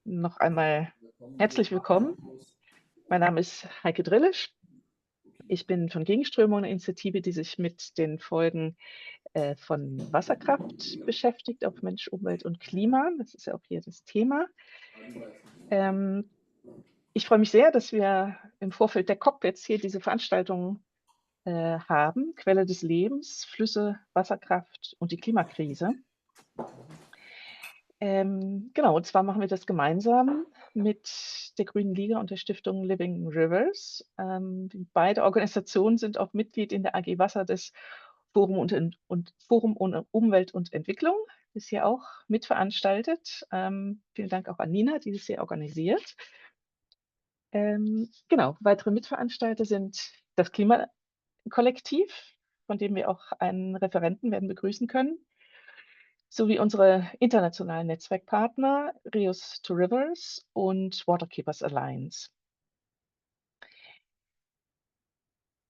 Noch einmal herzlich willkommen. Mein Name ist Heike Drillisch. Ich bin von Gegenströmung, eine Initiative, die sich mit den Folgen von Wasserkraft beschäftigt auf Mensch, Umwelt und Klima. Das ist ja auch hier das Thema. Ich freue mich sehr, dass wir im Vorfeld der COP jetzt hier diese Veranstaltung haben. Quelle des Lebens, Flüsse, Wasserkraft und die Klimakrise. Genau, und zwar machen wir das gemeinsam mit der Grünen Liga und der Stiftung Living Rivers. Beide Organisationen sind auch Mitglied in der AG Wasser des Forum Umwelt und Entwicklung, das hier auch mitveranstaltet. Vielen Dank auch an Nina, die das hier organisiert. Genau, weitere Mitveranstalter sind das Klimakollektiv, von dem wir auch einen Referenten werden begrüßen können, sowie unsere internationalen Netzwerkpartner Rios to Rivers und Waterkeepers Alliance.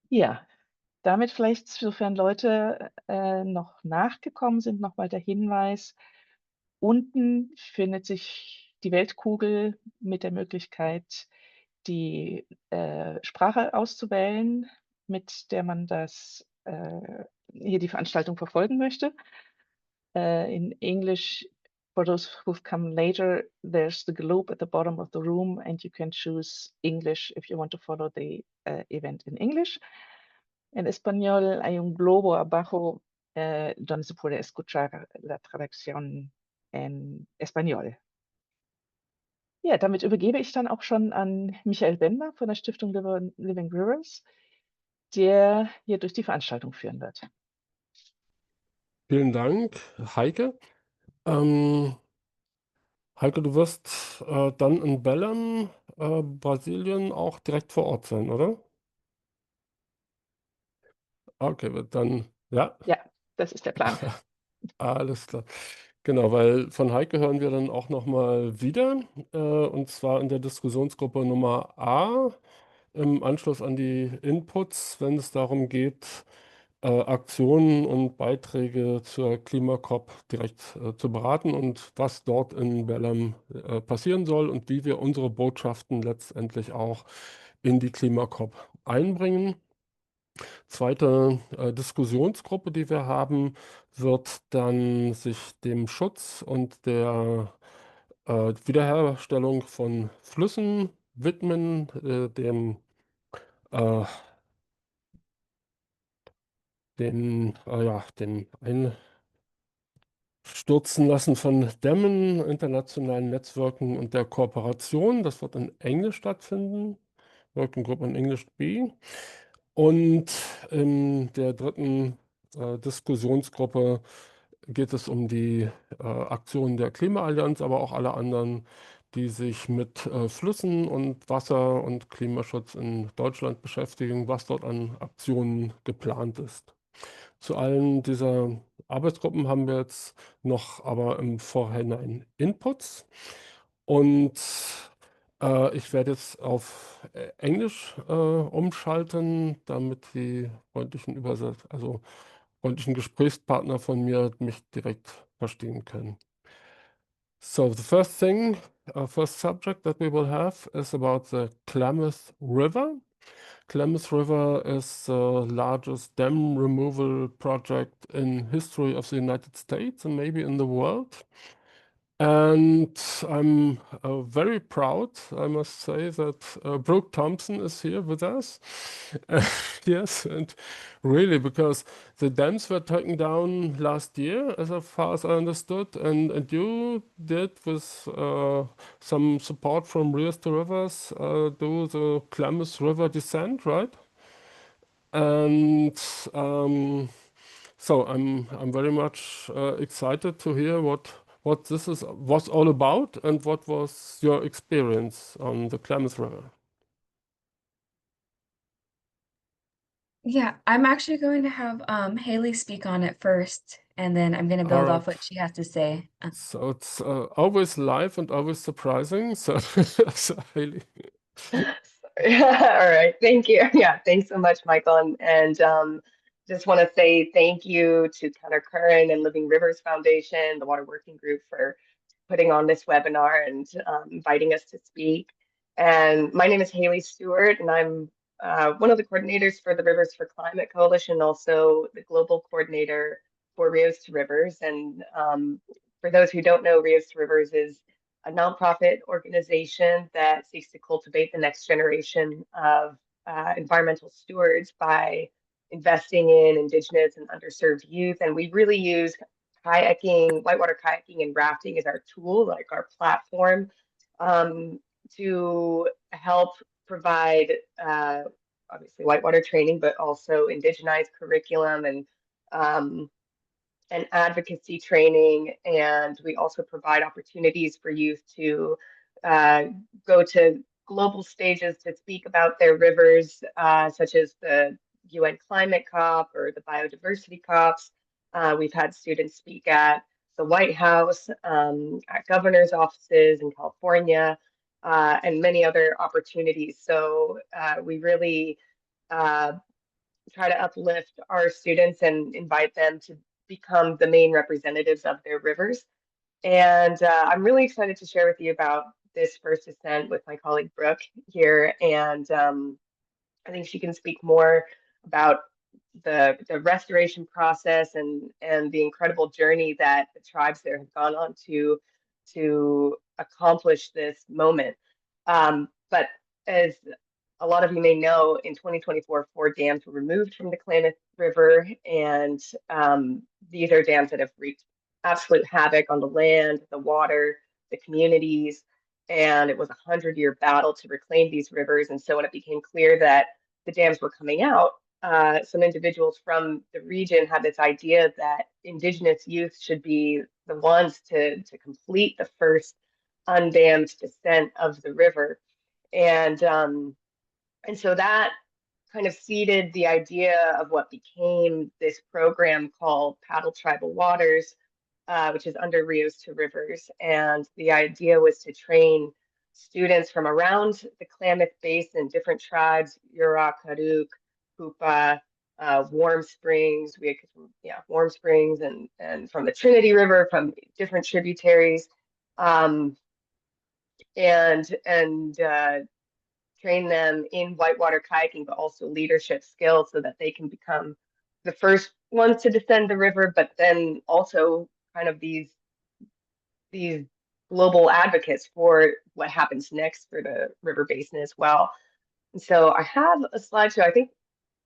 Ja, damit vielleicht, sofern Leute noch nachgekommen sind, nochmal der Hinweis: Unten findet sich die Weltkugel mit der Möglichkeit, die Sprache auszuwählen, mit der man hier die Veranstaltung verfolgen möchte. In English, for those who've come later, there's the globe at the bottom of the room, and you can choose English if you want to follow the event in English. En español hay un globo abajo donde se puede escuchar la traducción en español. Ja, damit übergebe ich dann auch schon an Michael Bender von der Stiftung Living Rivers, der hier durch die Veranstaltung führen wird. Vielen Dank, Heike. Heike, du wirst dann in Belém, Brasilien, auch direkt vor Ort sein, oder? Okay, dann, ja, Ja, das ist der Plan. alles klar. Genau, weil von Heike hören wir dann auch nochmal wieder, und zwar in der Diskussionsgruppe Nummer A, im Anschluss an die Inputs, wenn es darum geht, Aktionen und Beiträge zur Klimakop direkt zu beraten und was dort in Belém passieren soll und wie wir unsere Botschaften letztendlich auch in die Klimakop einbringen. Zweite Diskussionsgruppe, die wir haben, wird dann sich dem Schutz und der Wiederherstellung von Flüssen widmen, dem Einstürzen lassen von Dämmen, internationalen Netzwerken und der Kooperation. Das wird in Englisch stattfinden, Working Group in English B. Und in der dritten Diskussionsgruppe geht es um die Aktionen der Klimaallianz, aber auch alle anderen, die sich mit Flüssen und Wasser und Klimaschutz in Deutschland beschäftigen, was dort an Aktionen geplant ist. Zu allen dieser Arbeitsgruppen haben wir jetzt noch aber im Vorhinein Inputs. Und ich werde jetzt auf Englisch umschalten, damit die freundlichen freundlichen Gesprächspartner von mir mich direkt verstehen können. So the first thing, first subject that we will have is about the Klamath River. Klamath River is the largest dam removal project in history of the United States and maybe in the world. And I'm very proud, I must say, that Brooke Thompson is here with us. Yes, and really, because the dams were taken down last year, as far as I understood, and you did, with some support from Rios to Rivers, do the Klamath River descent, right? And so I'm very much excited to hear what this was all about and what was your experience on the Klamath River. Yeah, I'm actually going to have Haley speak on it first, and then I'm going to build off what she has to say. So it's always live and always surprising. So, so Haley. Yeah, all right. Thank you. Yeah, thanks so much, Michael. And just want to say thank you to Connor Curran and Living Rivers Foundation, the Water Working Group, for putting on this webinar and inviting us to speak. And my name is Haley Stewart, and I'm one of the coordinators for the Rivers for Climate Coalition, also the global coordinator for Rios to Rivers. And for those who don't know, Rios to Rivers is a nonprofit organization that seeks to cultivate the next generation of environmental stewards by investing in Indigenous and underserved youth. And we really use kayaking, whitewater kayaking and rafting as our tool, like our platform, to help provide obviously whitewater training, but also indigenized curriculum and advocacy training. And we also provide opportunities for youth to go to global stages to speak about their rivers, such as the UN Climate COP or the Biodiversity COPs. We've had students speak at the White House, at governor's offices in California, and many other opportunities. So we really try to uplift our students and invite them to become the main representatives of their rivers. And I'm really excited to share with you about this first ascent with my colleague Brooke here. And I think she can speak more about the restoration process and the incredible journey that the tribes there have gone on to accomplish this moment. But as a lot of you may know, in 2024, 4 dams were removed from the Klamath River, and these are dams that have wreaked absolute havoc on the land, the water, the communities, and it was a 100-year battle to reclaim these rivers. And so when it became clear that the dams were coming out, some individuals from the region had this idea that Indigenous youth should be the ones to complete the first undammed descent of the river. And so that kind of seeded the idea of what became this program called Paddle Tribal Waters, which is under Rios to Rivers. And the idea was to train students from around the Klamath Basin, different tribes, Yurok, Karuk, Hupa, Warm Springs. We had Warm Springs and from the Trinity River, from different tributaries, and train them in whitewater kayaking, but also leadership skills so that they can become the first ones to descend the river, but then also kind of these global advocates for what happens next for the river basin as well. And so I have a slideshow. I think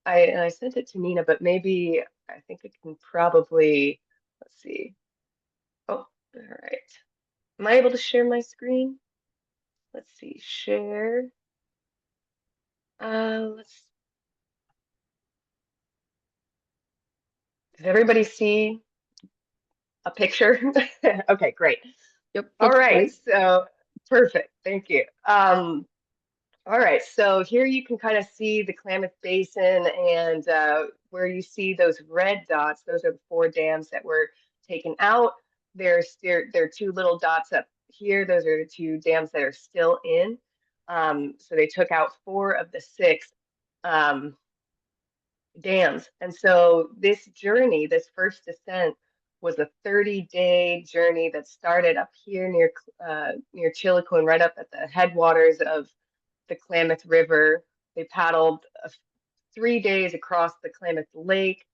I sent it to Nina, but maybe I think it can probably, let's see. Oh, all right. Am I able to share my screen? Let's see, share. Does everybody see a picture? Okay, great. Yep. All right, Great. so perfect. Thank you. All right, so here you can kind of see the Klamath Basin, and where you see those red dots, those are the 4 dams that were taken out. There are 2 little dots up here. Those are the 2 dams that are still in. So they took out 4 of the 6 dams. And so this journey, this first descent, was a 30-day journey that started up here near Chiloquin, right up at the headwaters of the Klamath River. They paddled 3 days across the Klamath Lake,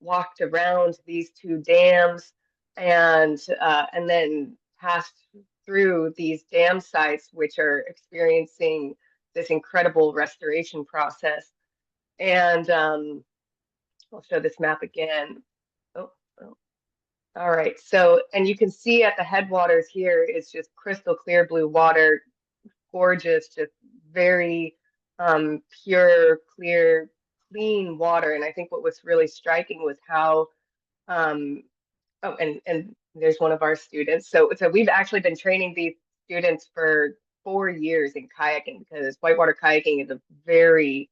walked around these 2 dams, and then passed through these dam sites, which are experiencing this incredible restoration process. And I'll show this map again. Oh. All right. So, and you can see at the headwaters here, it's just crystal clear blue water, gorgeous, just very pure, clear, clean water. And I think what was really striking was how, oh, and there's one of our students. So we've actually been training these students for 4 years in kayaking, because whitewater kayaking is a very,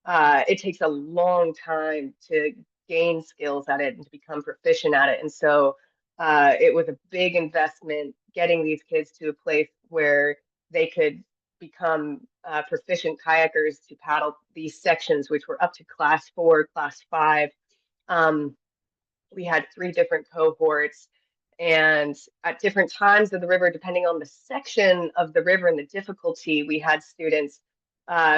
it takes a long time to gain skills at it and to become proficient at it. And so it was a big investment getting these kids to a place where they could become proficient kayakers to paddle these sections, which were up to class 4, class 5. We had 3 different cohorts, And at different times of the river, depending on the section of the river and the difficulty, we had students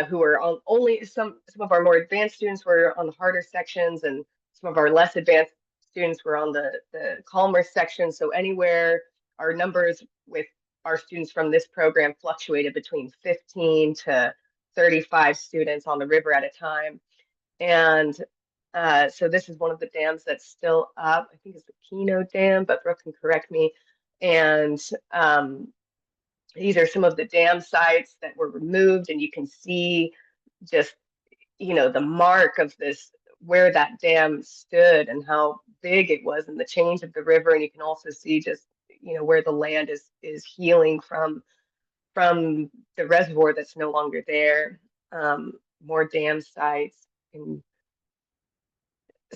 who were on only some of our more advanced students were on the harder sections, and some of our less advanced students were on the calmer sections. So anywhere, our numbers with our students from this program fluctuated between 15 to 35 students on the river at a time. And so this is one of the dams that's still up. I think it's the Keno Dam, but Brooke can correct me. And these are some of the dam sites that were removed, and you can see just, the mark of this, where that dam stood and how big it was and the change of the river. And you can also see just, where the land is healing from the reservoir that's no longer there. More dam sites. And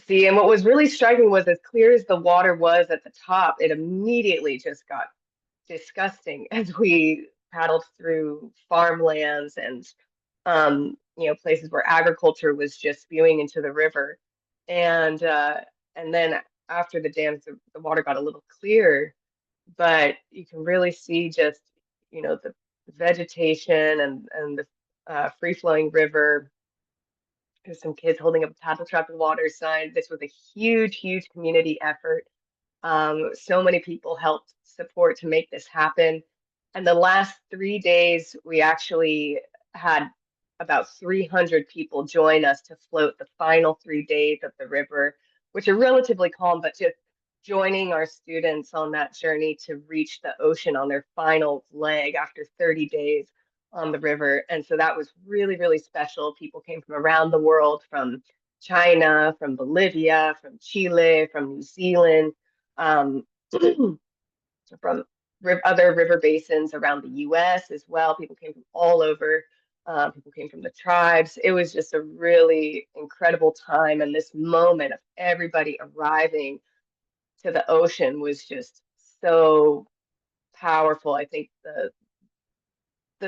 see, and what was really striking was, as clear as the water was at the top, it immediately just got disgusting as we paddled through farmlands and places where agriculture was just spewing into the river. And then after the dams, the water got a little clearer, but you can really see just, the vegetation and the free-flowing river. There's some kids holding up a paddle trap and water sign. This was a huge, huge community effort. So many people helped support to make this happen. And the last 3 days, we actually had about 300 people join us to float the final 3 days of the river, which are relatively calm, but just joining our students on that journey to reach the ocean on their final leg after 30 days on the river. And so that was really, really special. People came from around the world, from China, from Bolivia, from Chile, from New Zealand, um, from other river basins around the US as well. People came from all over. People came from the tribes. It was just a really incredible time. And this moment of everybody arriving to the ocean was just so powerful. I think the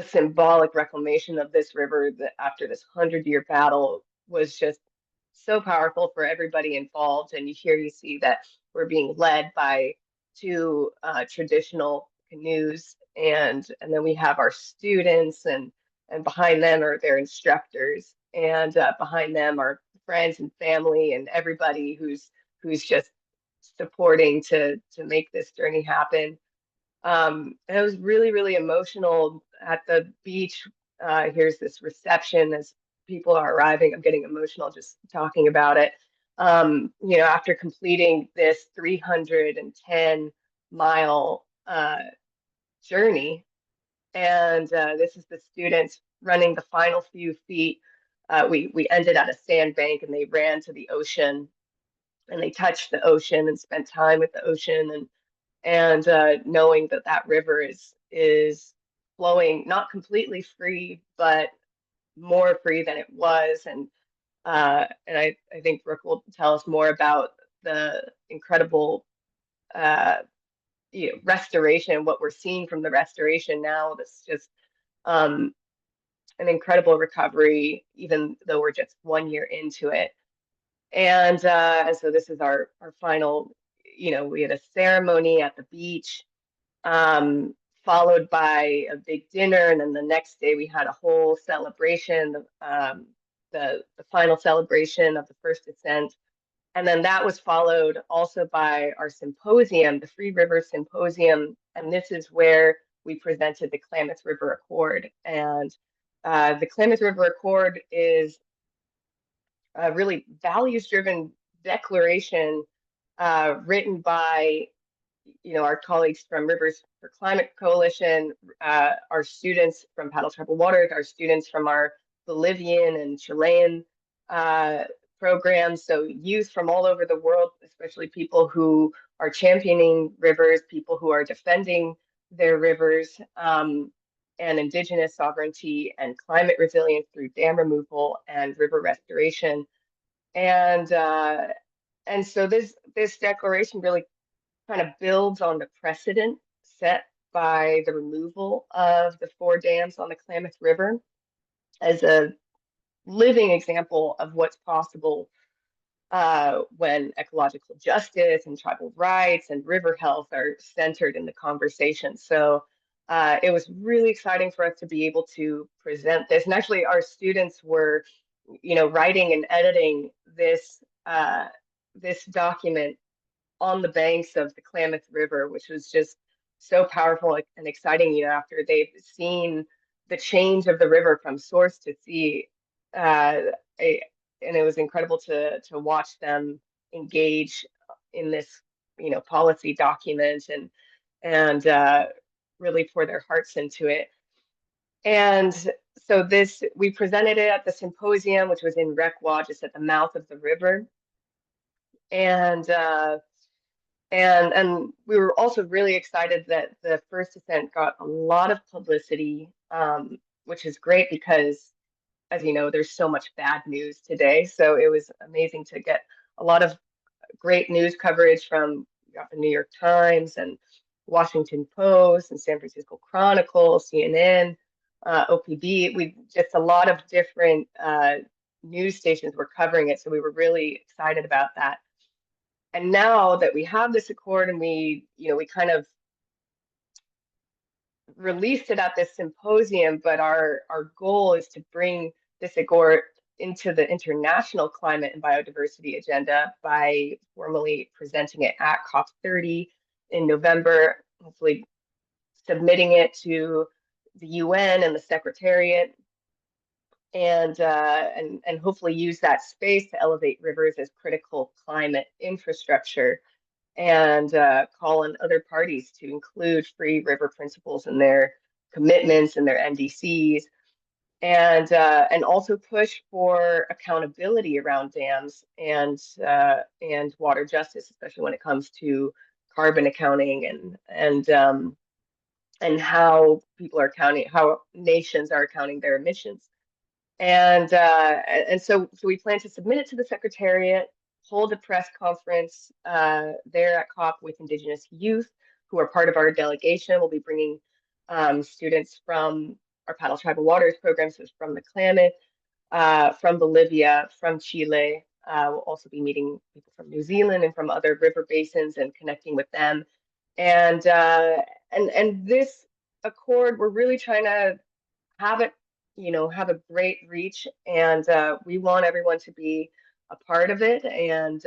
symbolic reclamation of this river after this 100-year battle was just so powerful for everybody involved. And you see that we're being led by two traditional canoes, and then we have our students, and behind them are their instructors, and behind them are friends and family and everybody who's just supporting to make this journey happen. And it was really, really emotional at the beach. Here's this reception as people are arriving. I'm getting emotional just talking about it. After completing this 310-mile journey, and this is the students running the final few feet. We ended at a sandbank, and they ran to the ocean, and they touched the ocean and spent time with the ocean, and knowing that river is flowing, not completely free, but more free than it was. And I think Brooke will tell us more about the incredible restoration, what we're seeing from the restoration now. This just an incredible recovery, even though we're just 1 year into it. And so this is our final, we had a ceremony at the beach, followed by a big dinner. And then the next day we had a whole celebration, the final celebration of the first ascent. And then that was followed also by our symposium, the Free River Symposium. And this is where we presented the Klamath River Accord. And the Klamath River Accord is a really values-driven declaration written by our colleagues from Rivers for Climate Coalition, our students from Paddle Troubled Waters, our students from our Bolivian and Chilean programs. So youth from all over the world, especially people who are championing rivers, people who are defending their rivers, and indigenous sovereignty and climate resilience through dam removal and river restoration. And so this declaration really kind of builds on the precedent set by the removal of the 4 dams on the Klamath River as a living example of what's possible when ecological justice and tribal rights and river health are centered in the conversation. So it was really exciting for us to be able to present this. And actually, our students were, writing and editing this document on the banks of the Klamath River, which was just so powerful and exciting, after they've seen the change of the river from source to sea. And it was incredible to watch them engage in this, policy document and really pour their hearts into it. And so we presented it at the symposium, which was in Rekwa, just at the mouth of the river. And we were also really excited that the first ascent got a lot of publicity, which is great because, as you know, there's so much bad news today. So it was amazing to get a lot of great news coverage from the New York Times and Washington Post and San Francisco Chronicle, CNN, OPB. We just a lot of different news stations were covering it. So we were really excited about that. And now that we have this accord and we kind of released it at this symposium, but our goal is to bring this accord into the international climate and biodiversity agenda by formally presenting it at COP30 in November, hopefully submitting it to the UN and the Secretariat, and hopefully use that space to elevate rivers as critical climate infrastructure, and call on other parties to include free river principles in their commitments and their NDCs, and also push for accountability around dams and water justice, especially when it comes to carbon accounting and how how nations are accounting their emissions. And so we plan to submit it to the Secretariat, hold a press conference there at COP with Indigenous youth who are part of our delegation. We'll be bringing students from our Paddle Tribal Waters program, so from the Klamath, from Bolivia, from Chile. We'll also be meeting people from New Zealand and from other river basins and connecting with them. And this accord, we're really trying to have it, have a great reach, and we want everyone to be a part of it. And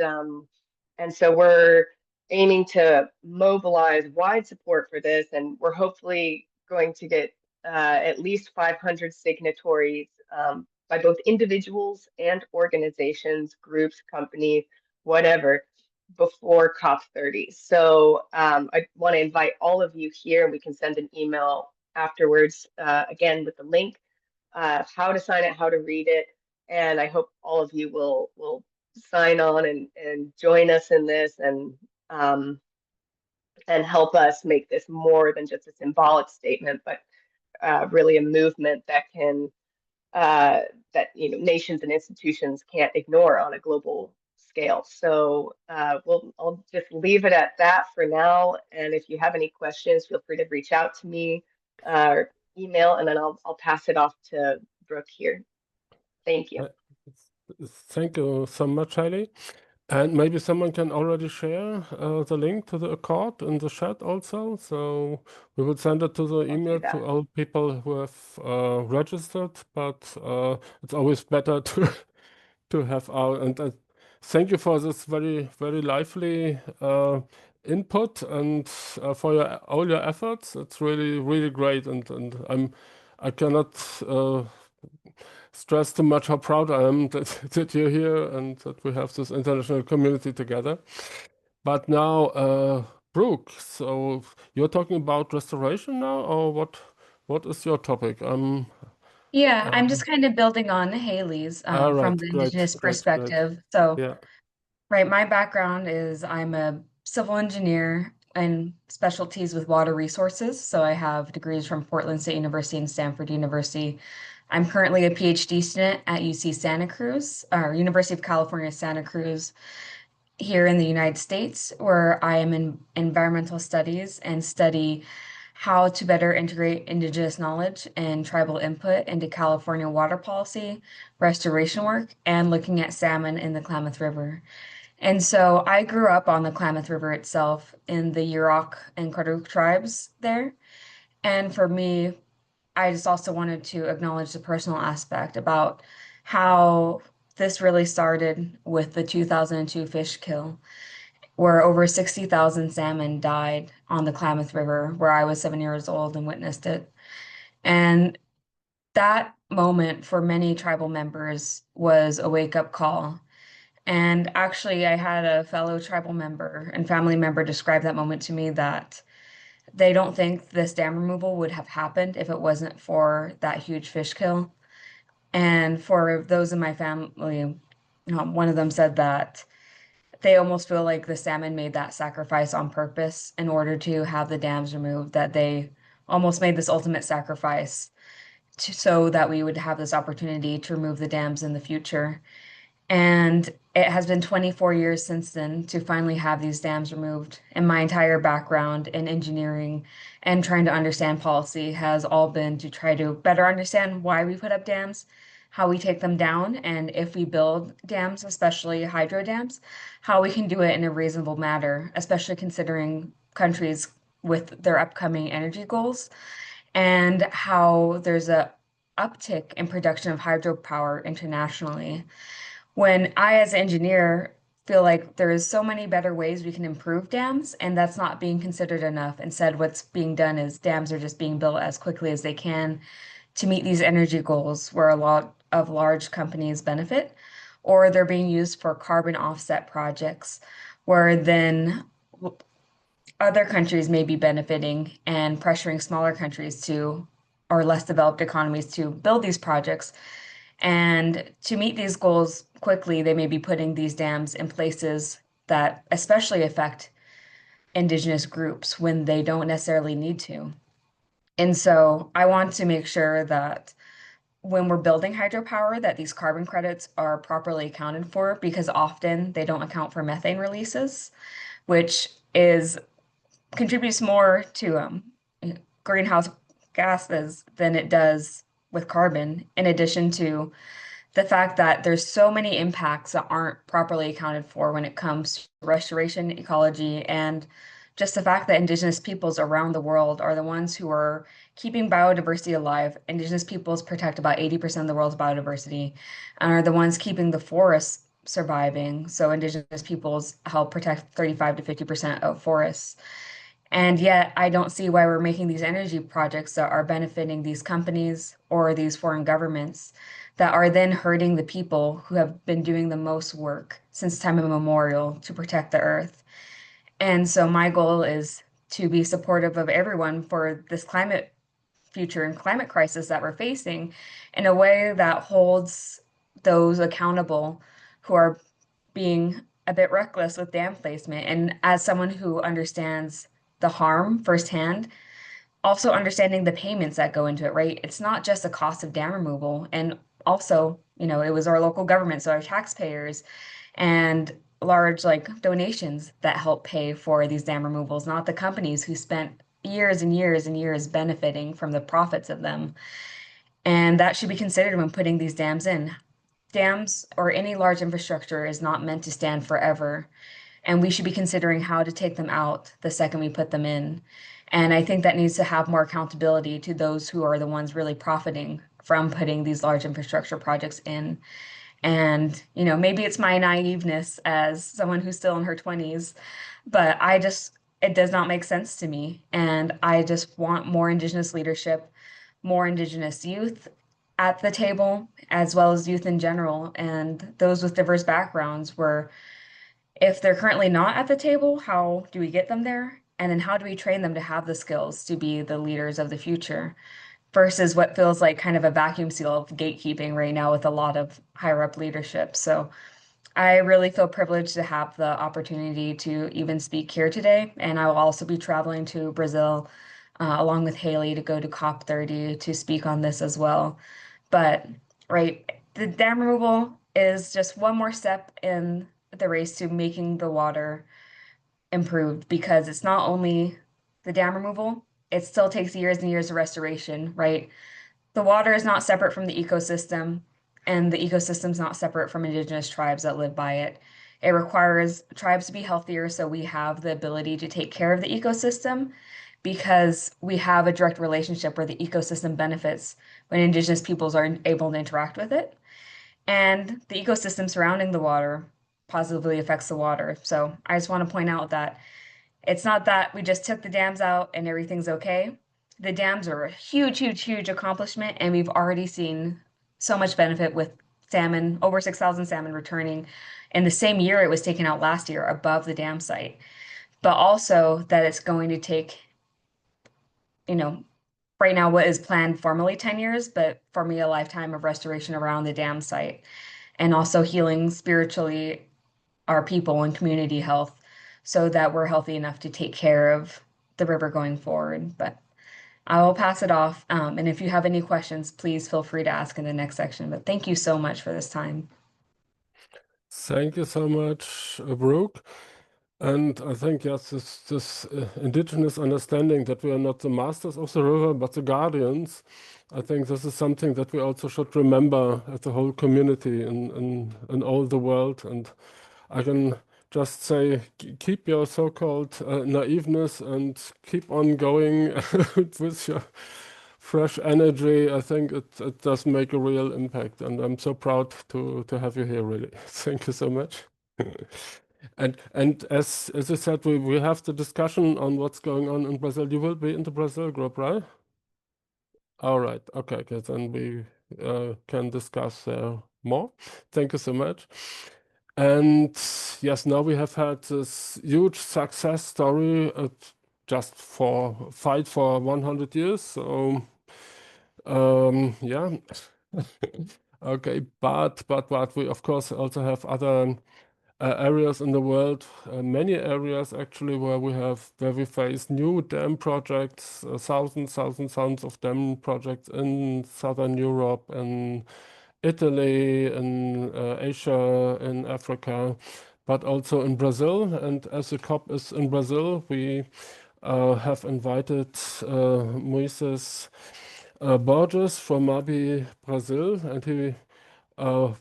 so we're aiming to mobilize wide support for this, and we're hopefully going to get at least 500 signatories by both individuals and organizations, groups, companies, whatever, before COP30. So I want to invite all of you here, and we can send an email afterwards, again, with the link, how to sign it, how to read it. And I hope all of you will sign on and join us in this, and help us make this more than just a symbolic statement, but really a movement that can nations and institutions can't ignore on a global scale. So I'll just leave it at that for now. And if you have any questions, feel free to reach out to me or email, and then I'll pass it off to Brooke here. Thank you. Thank you so much, Hailey. And maybe someone can already share the link to the accord in the chat also. So we will send it to the email to all people who have registered. But it's always better to have our and thank you for this very, very lively input and for all your efforts. It's really, really great, and I cannot stress too much how proud I am that you're here and that we have this international community together. But now, Brooke, so you're talking about restoration now, or what is your topic? Yeah, I'm just kind of building on Haley's All right, from the Indigenous great. perspective. So, Yeah. right, my background is I'm a civil engineer and specialties with water resources. So I have degrees from Portland State University and Stanford University. I'm currently a PhD student at UC Santa Cruz, or University of California, Santa Cruz, here in the United States, where I am in environmental studies and study how to better integrate Indigenous knowledge and tribal input into California water policy, restoration work, and looking at salmon in the Klamath River. And so I grew up on the Klamath River itself in the Yurok and Karuk tribes there. And for me, I just also wanted to acknowledge the personal aspect about how this really started with the 2002 fish kill, where over 60,000 salmon died on the Klamath River, where I was 7 years old and witnessed it. And that moment for many tribal members was a wake-up call. And actually, I had a fellow tribal member and family member describe that moment to me, that they don't think this dam removal would have happened if it wasn't for that huge fish kill. And for those in my family, one of them said that they almost feel like the salmon made that sacrifice on purpose in order to have the dams removed, that they almost made this ultimate sacrifice so that we would have this opportunity to remove the dams in the future. And it has been 24 years since then to finally have these dams removed. And my entire background in engineering and trying to understand policy has all been to try to better understand why we put up dams, how we take them down, and if we build dams, especially hydro dams, how we can do it in a reasonable manner, especially considering countries with their upcoming energy goals, and how there's a uptick in production of hydropower internationally. When I, as an engineer, feel like there is so many better ways we can improve dams, and that's not being considered enough. Instead, what's being done is dams are just being built as quickly as they can to meet these energy goals, where a lot of large companies benefit, or they're being used for carbon offset projects, where then other countries may be benefiting and pressuring smaller countries to, or less developed economies, to build these projects. And to meet these goals quickly, they may be putting these dams in places that especially affect Indigenous groups when they don't necessarily need to. And so I want to make sure that when we're building hydropower, that these carbon credits are properly accounted for, because often they don't account for methane releases, which contributes more to greenhouse gases than it does with carbon, in addition to the fact that there's so many impacts that aren't properly accounted for when it comes to restoration, ecology, and just the fact that Indigenous peoples around the world are the ones who are keeping biodiversity alive. Indigenous peoples protect about 80% of the world's biodiversity and are the ones keeping the forests surviving. So Indigenous peoples help protect 35 to 50% of forests. And yet I don't see why we're making these energy projects that are benefiting these companies or these foreign governments that are then hurting the people who have been doing the most work since time immemorial to protect the earth. And so my goal is to be supportive of everyone for this climate future and climate crisis that we're facing in a way that holds those accountable who are being a bit reckless with dam placement. And as someone who understands the harm firsthand, also understanding the payments that go into it, right? It's not just the cost of dam removal. And also, it was our local government, so our taxpayers and large donations that help pay for these dam removals, not the companies who spent years and years and years benefiting from the profits of them. And that should be considered when putting these dams in. Dams or any large infrastructure is not meant to stand forever, and we should be considering how to take them out the second we put them in. And I think that needs to have more accountability to those who are the ones really profiting from putting these large infrastructure projects in. And, maybe it's my naiveness as someone who's still in her 20s, but it does not make sense to me. And I just want more Indigenous leadership, more Indigenous youth at the table, as well as youth in general, and those with diverse backgrounds, where if they're currently not at the table, how do we get them there? And then how do we train them to have the skills to be the leaders of the future, versus what feels like kind of a vacuum seal of gatekeeping right now with a lot of higher up leadership. So I really feel privileged to have the opportunity to even speak here today. And I will also be traveling to Brazil along with Haley to go to COP30 to speak on this as well. But right, the dam removal is just one more step in the race to making the water improved, because it's not only the dam removal, it still takes years and years of restoration, right? The water is not separate from the ecosystem, and the ecosystem is not separate from indigenous tribes that live by it. It requires tribes to be healthier so we have the ability to take care of the ecosystem, because we have a direct relationship where the ecosystem benefits when indigenous peoples are able to interact with it. And the ecosystem surrounding the water positively affects the water. So I just want to point out that it's not that we just took the dams out and everything's okay. The dams are a huge, huge, huge accomplishment, and we've already seen so much benefit with salmon, over 6,000 salmon returning in the same year it was taken out last year above the dam site. But also that it's going to take, you know, right now what is planned formally 10 years, but for me, a lifetime of restoration around the dam site, and also healing spiritually our people and community health so that we're healthy enough to take care of the river going forward. But I will pass it off. And if you have any questions, please feel free to ask in the next section. But thank you so much for this time. Thank you so much, Brooke. And I think, yes, this indigenous understanding that we are not the masters of the river, but the guardians, I think this is something that we also should remember as a whole community in all the world. And I can just say, keep your so-called naiveness and keep on going with your fresh energy. I think it does make a real impact. And I'm so proud to have you here, really. Thank you so much. And as I said, we have the discussion on what's going on in Brazil. You will be in the Brazil group, right? All right. Okay. Okay. Then we can discuss more. Thank you so much. And yes, now we have had this huge success story just for fight for 100 years. So yeah. Okay. But we of course also have other areas in the world, many areas actually where we face new dam projects, thousands of dam projects in Southern Europe, in Italy, in Asia, in Africa, but also in Brazil. And as the COP is in Brazil, we have invited Moises Borges from Mabi, Brazil, and he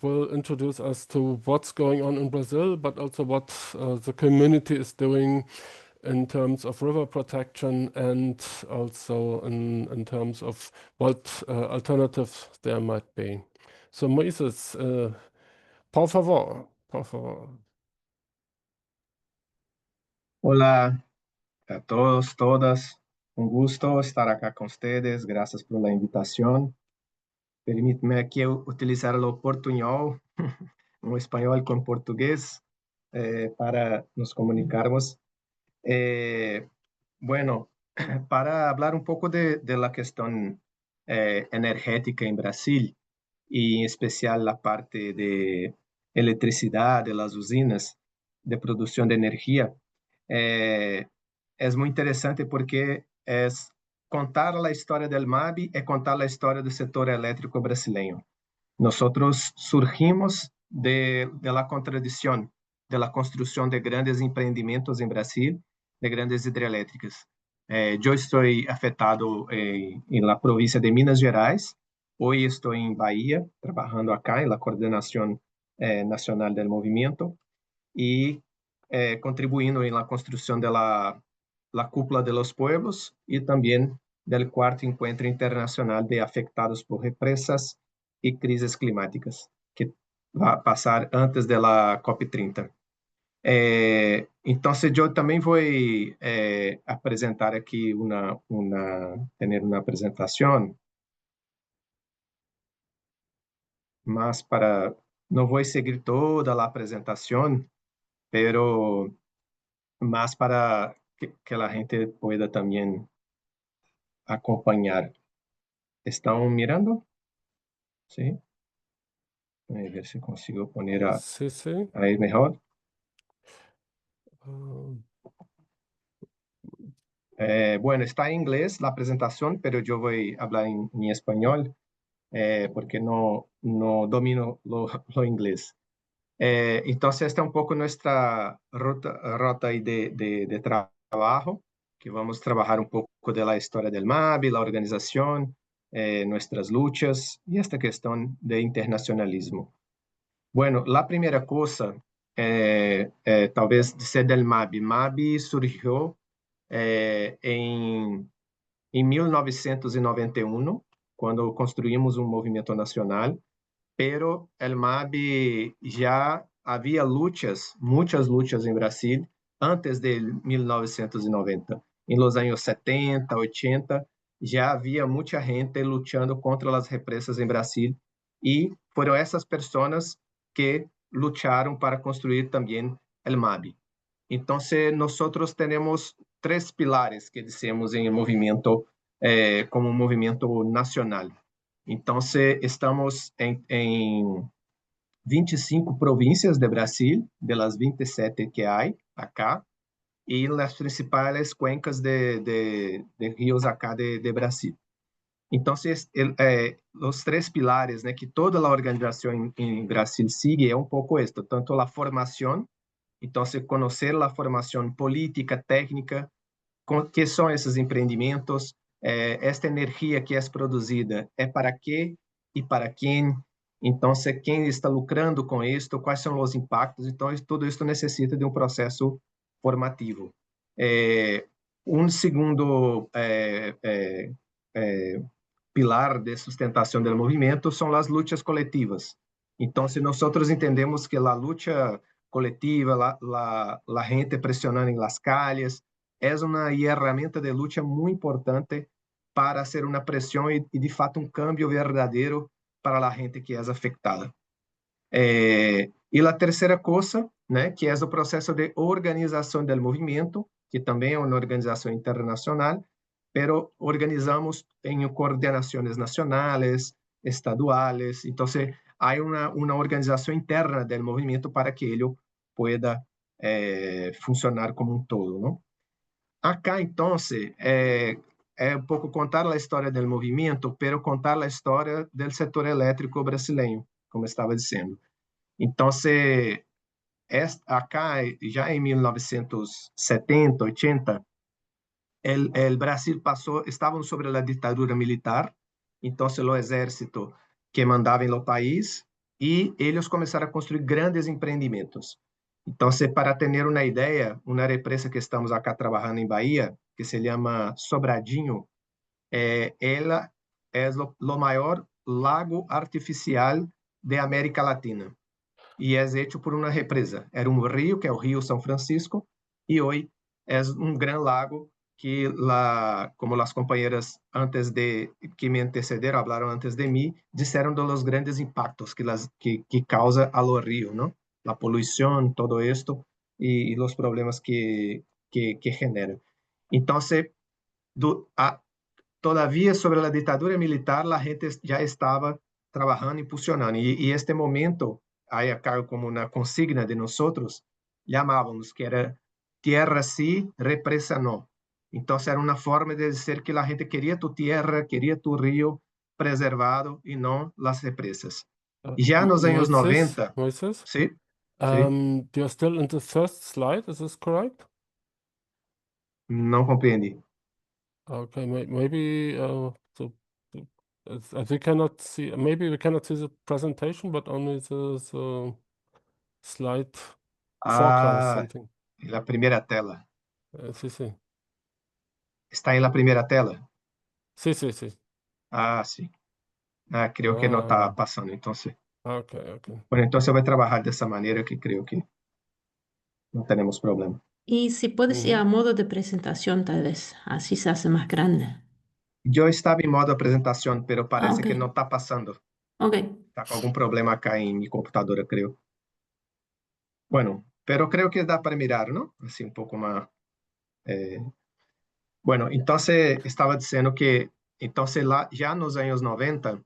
will introduce us to what's going on in Brazil, but also what the community is doing in terms of river protection and also in terms of what alternatives there might be. So Moises, por favor, por favor. Hola a todos, todas. Un gusto estar acá con ustedes. Gracias por la invitación. Permíteme aqui utilizar o portunhol, um espanhol com português, para nos comunicarmos. Bueno, para hablar un poco de la cuestión energética en Brasil, y en especial la parte de electricidad, de las usinas de producción de energía, es muy interesante porque es contar la historia del MAB é contar a história do setor elétrico brasileiro. Nosotros surgimos de la contradición de la construcción de grandes empreendimentos en Brasil, de grandes hidrelétricas. Eu estou afetado na província de Minas Gerais. Hoje estou em Bahia, trabalhando acá na coordenação nacional do movimento e contribuindo na construção da cúpula de los pueblos e também do quarto encontro internacional de afectados por represas e crises climáticas, que vai passar antes da COP30. Então, eu também vou apresentar aqui ter uma apresentação, mas não vou seguir toda a apresentação, mas para que a gente pueda também acompanhar. Estão mirando? Sim? Vamos ver se consigo poner Sí, sí. aí melhor. Bueno, está en inglés la presentación, pero yo voy a hablar en español porque no domino lo inglés. Entonces, esta es un poco nuestra ruta de trabajo que vamos trabalhar um pouco da história do MAB, a organização, nossas lutas e esta questão de internacionalismo. Bueno, a primeira coisa talvez ser del MAB. MAB surgiu em 1991, quando construímos um movimento nacional, pero el MAB já havia lutas, muitas lutas em Brasil, antes de 1990. Em los anos 70, 80, já havia muita gente lutando contra as represas em Brasil, e foram essas pessoas que lutaram para construir também el MAB. Então, nós temos três pilares que dizemos em movimento, como um movimento nacional. Então, estamos em 25 províncias de Brasil, de las 27 que há acá, e nas principais cuencas de rios acá de Brasil. Então, os três pilares, né, que toda a organização em Brasil sigue um pouco isto, tanto a formação, então, conhecer a formação política, técnica, que são esses empreendimentos, esta energia que é produzida é para quê e para quem, então, quem está lucrando com isto, quais são os impactos, então, tudo isso necessita de um processo formativo. Um segundo pilar de sustentação do movimento são as lutas coletivas. Então, se nós entendemos que a luta coletiva, a gente pressionando em las calles, é uma ferramenta de luta muito importante para fazer uma pressão e, de fato, um cambio verdadeiro para a gente que é afetada. E a terceira coisa, né, que é o processo de organização do movimento, que também é uma organização internacional, pero organizamos em coordenações nacionais, estaduais. Então, há uma organização interna do movimento para que ele pueda funcionar como um todo, não? Acá, então, um pouco contar a história do movimento, pero contar a história do setor elétrico brasileiro, como estava dizendo. Então, acá, já em 1970, 80, o Brasil estavam sobre a ditadura militar, então o exército que mandava no país, e eles começaram a construir grandes empreendimentos. Então, para ter uma ideia, uma represa que estamos acá trabalhando em Bahia, que se chama Sobradinho, ela é o maior lago artificial de América Latina, e é feito por uma represa. Era um rio, que é o Rio São Francisco, e hoje é um grande lago que, como as companheiras antes que me antecederam, falaram antes de mim, disseram dos grandes impactos que causa ao rio, não? A poluição, todo isto, e os problemas que genera. Então, todavia, sobre a ditadura militar, a gente já estava trabalhando, impulsionando, e este momento, aí acá como uma consigna de nós, chamávamos que era tierra sí, represa no. Então, era uma forma de dizer que a gente queria tu tierra, queria tu rio preservado e não as represas. Já nos anos 90, Moises? sim, sim, You're still in the first slide, is this correct? não compreendi. Okay, maybe we cannot see, maybe we cannot see the presentation, but only the slide forecast something. A primeira tela. Sí. Está aí a primeira tela? Sí. Sim. Creio que não está passando, então. Okay. Bueno, então eu vou trabalhar dessa maneira que creio que não teremos problema. Y si puedes ir a modo de presentación, tal vez, así se hace más grande. Eu estava em modo apresentação, pero parece ok. que não está passando. Ok. Está com algum problema acá em minha computadora, creio. Bueno, pero creo que dá para mirar, não? Assim, um pouco mais. Bueno, então estava dizendo que, então, lá, já nos anos 90,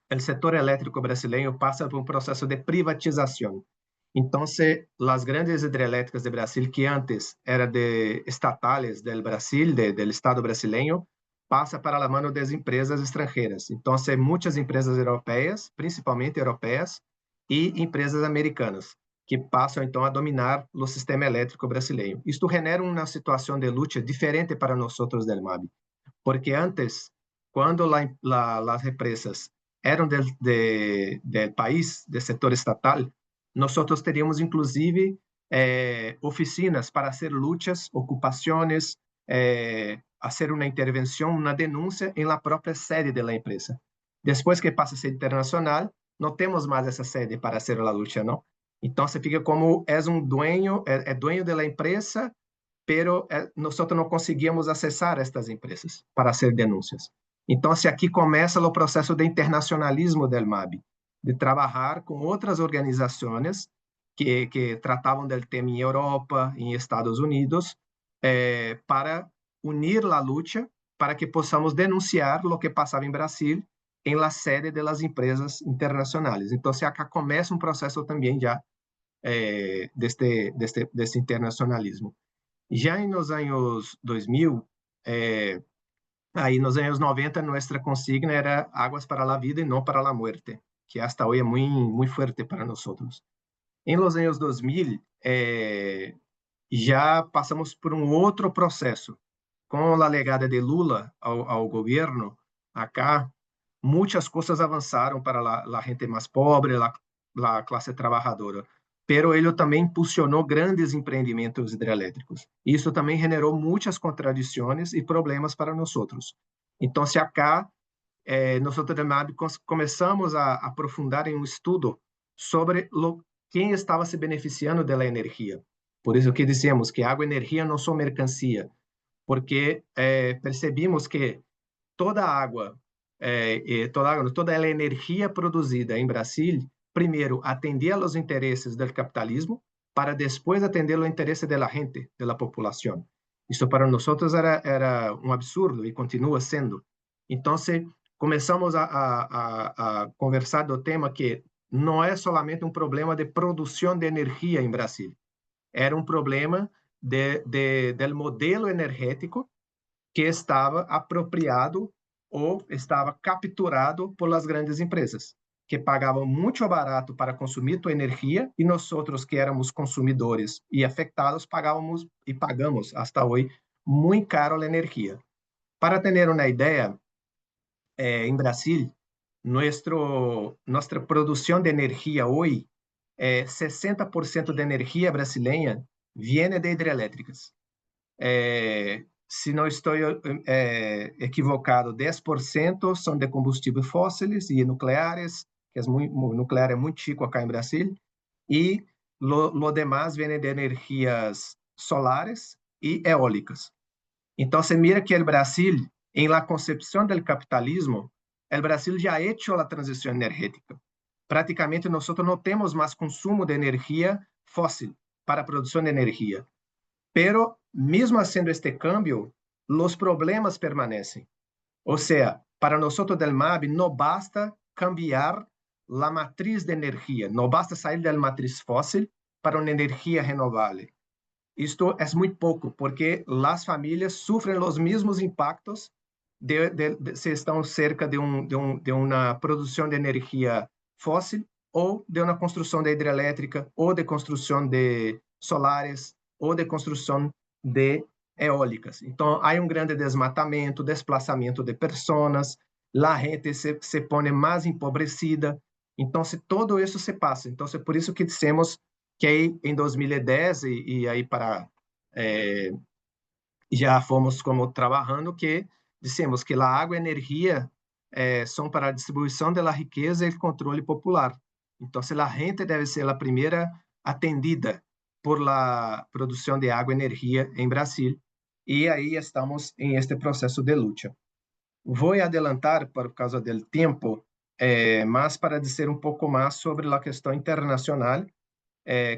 o setor elétrico brasileiro passa por um processo de privatização. Então, as grandes hidrelétricas de Brasil, que antes eram de estatales do Brasil, do Estado brasileiro, passa para a mão das empresas estrangeiras. Então, muitas empresas europeias, principalmente europeias, e empresas americanas. que passam então a dominar o sistema elétrico brasileiro. Isto genera uma situação de luta diferente para nós del MAB, porque antes, quando as represas eram del país, do setor estatal, nós teríamos inclusive oficinas para fazer lutas, ocupações, fazer uma intervenção, uma denúncia em la própria sede da empresa. Depois que passa a ser internacional, não temos mais essa sede para fazer a luta, não? Então, você fica como dueño, dueño da empresa, pero nós não conseguimos acessar estas empresas para fazer denúncias. Então, aqui começa o processo de internacionalismo do MAB, de trabalhar com outras organizações que tratavam do tema em Europa, em Estados Unidos, para unir a luta para que possamos denunciar o que passava em Brasil em la sede das empresas internacionais. Então, acá começa um processo também já deste internacionalismo. Já nos anos 2000, aí nos anos 90, nossa consigna era águas para a vida e não para a muerte, que hasta hoje é muito forte para nós. Em los anos 2000, já passamos por um outro processo. Com a legada de Lula ao governo, acá, muitas coisas avançaram para a gente mais pobre, a classe trabalhadora. Pero ele também impulsionou grandes empreendimentos hidrelétricos. Isso também generou muitas contradições e problemas para nós. Então, se acá, nós do MAB começamos a aprofundar em um estudo sobre quem estava se beneficiando da energia. Por isso que dizemos que água e energia não são mercancia, porque percebimos que toda a água, toda a energia produzida em Brasil, primeiro atendia aos interesses do capitalismo, para depois atender o interesse da gente, da população. Isso para nós era um absurdo e continua sendo. Então, começamos a conversar do tema que não é somente um problema de produção de energia em Brasil, era um problema do modelo energético que estava apropriado ou estava capturado por as grandes empresas, que pagavam muito barato para consumir tua energia, e nós outros que éramos consumidores e afetados pagávamos e pagamos até hoje muito caro a energia. Para ter uma ideia, em Brasil, nossa produção de energia hoje, 60% da energia brasileira vem de hidrelétricas. Se não estou equivocado, 10% são de combustíveis fósseis e nucleares, que nuclear é muito chico acá em Brasil, e lo demás vem de energias solares e eólicas. Então, se mira que o Brasil, em la concepção do capitalismo, o Brasil já ha hecho a transição energética. Praticamente, nós não temos mais consumo de energia fóssil para a produção de energia. Pero, mesmo haciendo este cambio, os problemas permanecem. Ou seja, para nós do MAB, não basta cambiar a matriz de energia, não basta sair da matriz fóssil para uma energia renovável. Isto é muito pouco, porque as famílias sofrem os mesmos impactos se estão cerca de uma produção de energia fóssil, ou de uma construção de hidrelétrica, ou de construção de solares, ou de construção de eólicas. Então, há um grande desmatamento, desplaçamento de pessoas, a gente se põe mais empobrecida. Então, todo isso se passa. Então, é por isso que dissemos que aí, em 2010, e aí para já fomos como trabalhando, que dissemos que a água e a energia são para a distribuição da riqueza e o controle popular. Então, a gente deve ser a primeira atendida por la produção de água e energia em Brasil, e aí estamos em este processo de luta. Vou adelantar por causa do tempo, mas para dizer um pouco mais sobre a questão internacional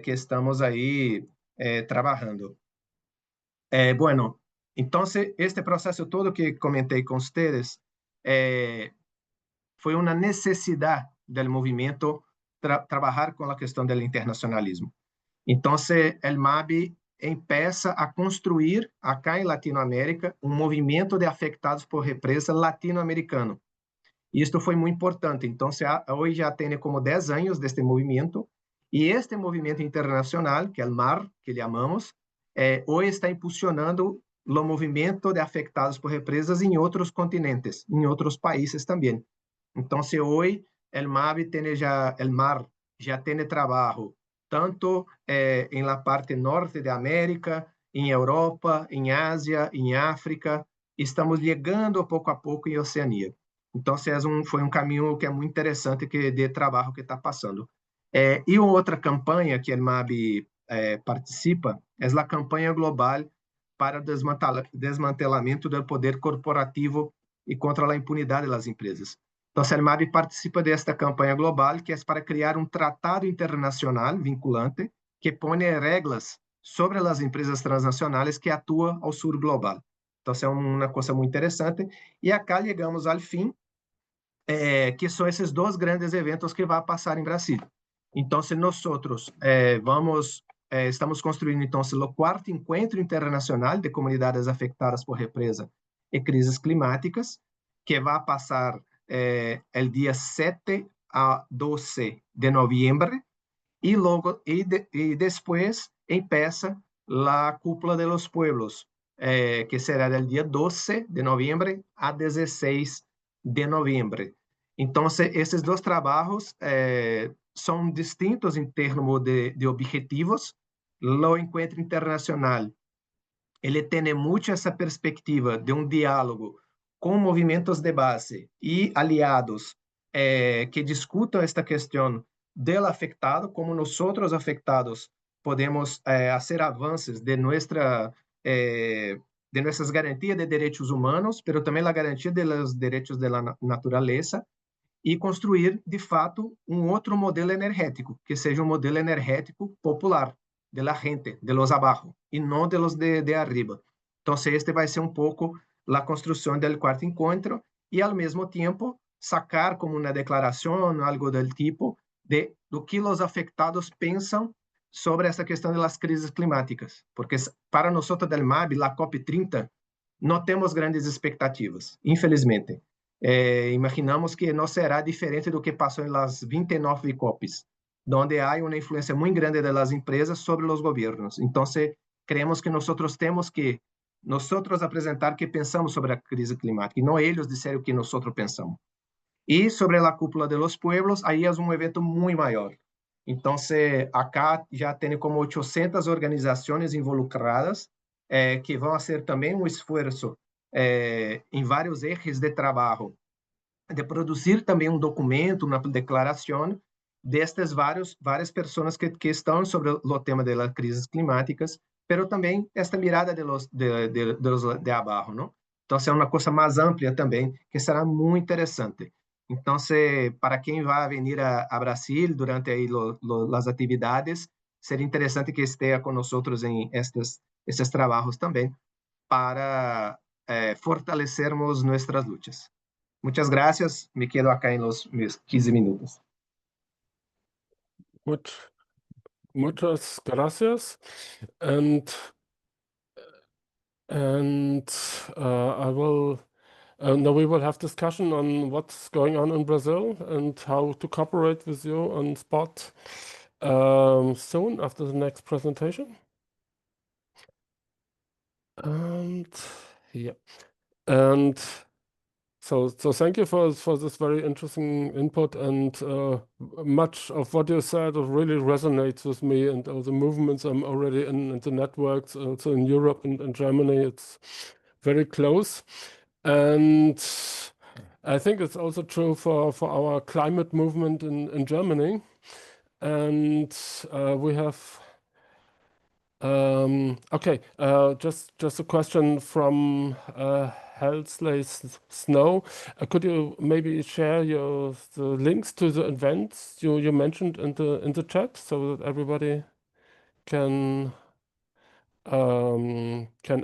que estamos aí trabalhando. Bueno, então, este processo todo que comentei com vocês foi uma necessidade do movimento trabalhar com a questão do internacionalismo. Então, o MAB empieza a construir, acá em Latinoamérica, um movimento de afetados por represa latino-americano. Isto foi muito importante. Então, hoje já tem como 10 anos deste movimento, E este movimento internacional, que é o MAR, que chamamos, hoje está impulsionando o movimento de afetados por represas em outros continentes, em outros países também. Então, hoje, o MAR já tem trabalho tanto em la parte norte de América, em Europa, em Ásia, em África. Estamos chegando pouco a pouco em Oceania. Então, foi um caminho que é muito interessante de trabalho que está passando. E uma outra campanha que o MAB participa é a campanha global para desmantelamento do poder corporativo e contra a impunidade das empresas. Então, a MAB participa desta campanha global, que é para criar um tratado internacional vinculante que põe regras sobre as empresas transnacionais que atuam ao sul global. Então, é uma coisa muito interessante. E acá chegamos ao fim, que são esses dois grandes eventos que vão passar em Brasília. Então, nós estamos construindo então o quarto encontro internacional de comunidades afetadas por represa e crises climáticas, que vai passar o dia 7 a 12 de novembro, e logo depois empieza a Cúpula de los Pueblos, que será do dia 12 de novembro a 16 de novembro. Então, esses dois trabalhos são distintos em termos de objetivos. O encontro internacional ele tem muito essa perspectiva de um diálogo com movimentos de base e aliados que discutam esta questão do afectado, como nós outros afectados podemos fazer avanços de nossas garantias de direitos humanos, mas também a garantia dos direitos da natureza, e construir, de fato, um outro modelo energético, que seja um modelo energético popular, de la gente, de los abajo, e não de los de arriba. Então, este vai ser um pouco a construção do quarto encontro, e, ao mesmo tempo, sacar como uma declaração, algo do tipo, do que os afetados pensam sobre essa questão das crises climáticas. Porque, para nós, do MAB, a COP30, não temos grandes expectativas, infelizmente. Imaginamos que não será diferente do que passou nas 29 COPs, onde há uma influência muito grande das empresas sobre os governos. Então, creemos que nós temos que apresentar que pensamos sobre a crise climática, e não eles disseram o que nós pensamos. E sobre a Cúpula de los Pueblos, aí é um evento muito maior. Então, acá já tem como 800 organizações involucradas, que vão fazer também um esforço em vários eixos de trabalho, de produzir também um documento, uma declaração destas várias pessoas que estão sobre o tema das crises climáticas, mas também esta mirada de abaixo, não? Então, é uma coisa mais ampla também, que será muito interessante. Então, para quem vai vir a Brasil durante aí as atividades, seria interessante que esteja conosco em estes trabalhos também, para fortalecermos nossas lutas. Muchas gracias. Me quedo acá en los 15 minutos. Muchas gracias. And I will now we will have discussion on what's going on in Brazil and how to cooperate with you on spot soon after the next presentation. And yeah, and so thank you for this very interesting input, and much of what you said really resonates with me, and all the movements I'm already in the networks, also in Europe and in Germany. It's very close, and I think it's also true for our climate movement in Germany, and we have. Okay, just a question from Helsley Snow. Could you maybe share the links to the events you mentioned in the chat, so that everybody can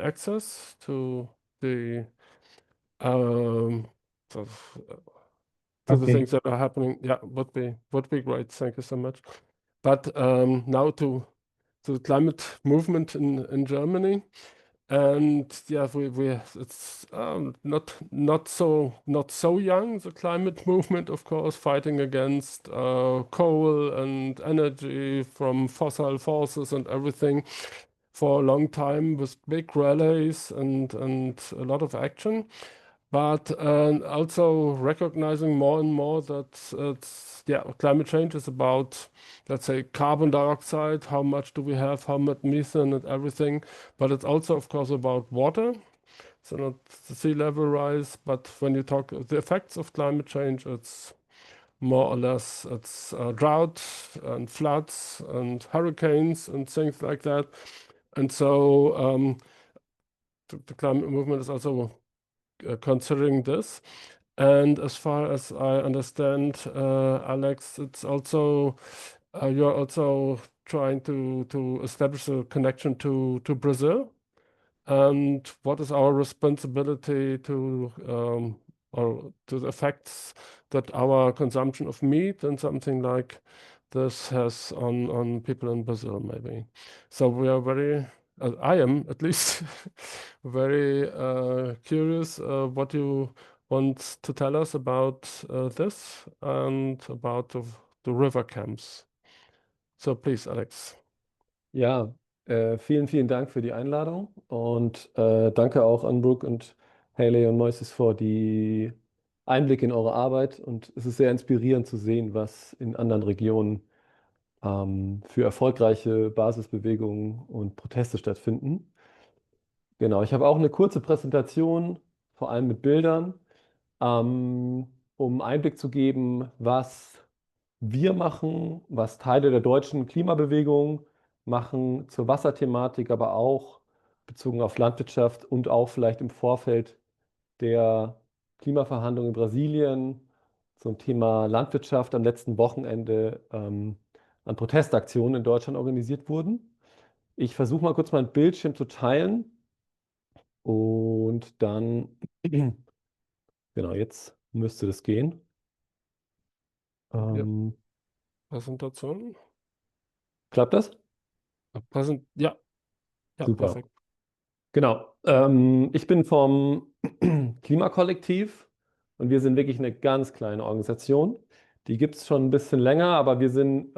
access to the to the things that are happening? Yeah, would be great. Thank you so much. But now to the climate movement in Germany. And yeah, it's not so young, the climate movement, of course, fighting against coal and energy from fossil forces and everything for a long time with big rallies and a lot of action. But also recognizing more and more that climate change is about, let's say, carbon dioxide, how much do we have, how much methane and everything. But it's also, of course, about water. So not the sea level rise, but when you talk the effects of climate change, it's more or less it's drought and floods and hurricanes and things like that. And so the climate movement is also considering this. And as far as I understand, Alex, it's also you're also trying to establish a connection to Brazil. And what is our responsibility or to the effects that our consumption of meat and something like this has on people in Brazil, maybe. So we are very, I am at least, very curious what you want to tell us about this and about the river camps. So please, Alex. Ja, vielen Dank für die Einladung und danke auch an Brooke und Haley und Moises für die Einblicke in eure Arbeit. Und es ist sehr inspirierend zu sehen, was in anderen Regionen für erfolgreiche Basisbewegungen und Proteste stattfinden. Genau, ich habe auch eine kurze Präsentation, vor allem mit Bildern, um Einblick zu geben, was wir machen, was Teile der deutschen Klimabewegung machen zur Wasserthematik, aber auch bezogen auf Landwirtschaft und auch vielleicht im Vorfeld der Klimaverhandlungen in Brasilien zum Thema Landwirtschaft am letzten Wochenende an Protestaktionen in Deutschland organisiert wurden. Ich versuche mal kurz meinen Bildschirm zu teilen und dann, genau, jetzt müsste das gehen. Präsentation. Klappt das? Ja, Super. perfekt. Genau. Ich bin vom Klimakollektiv und wir sind wirklich eine ganz kleine Organisation. Die gibt es schon ein bisschen länger, aber wir sind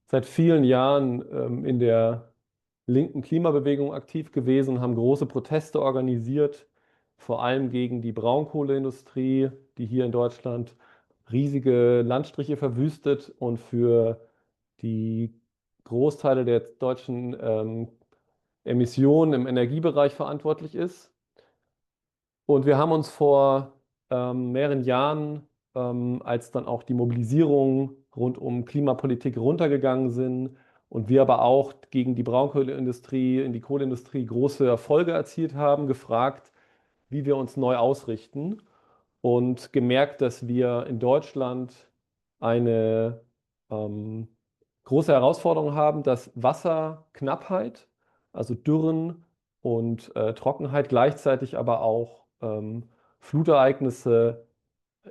seit vielen Jahren in der linken Klimabewegung aktiv gewesen und haben große Proteste organisiert, vor allem gegen die Braunkohleindustrie, die hier in Deutschland riesige Landstriche verwüstet und für die Großteile der deutschen Emissionen im Energiebereich verantwortlich ist. Und wir haben uns vor mehreren Jahren, als dann auch die Mobilisierung rund um Klimapolitik runtergegangen sind und wir aber auch gegen die Braunkohleindustrie, in die Kohleindustrie große Erfolge erzielt haben, gefragt, wie wir uns neu ausrichten und gemerkt, dass wir in Deutschland eine große Herausforderung haben, dass Wasserknappheit, also Dürren und Trockenheit, gleichzeitig aber auch Flutereignisse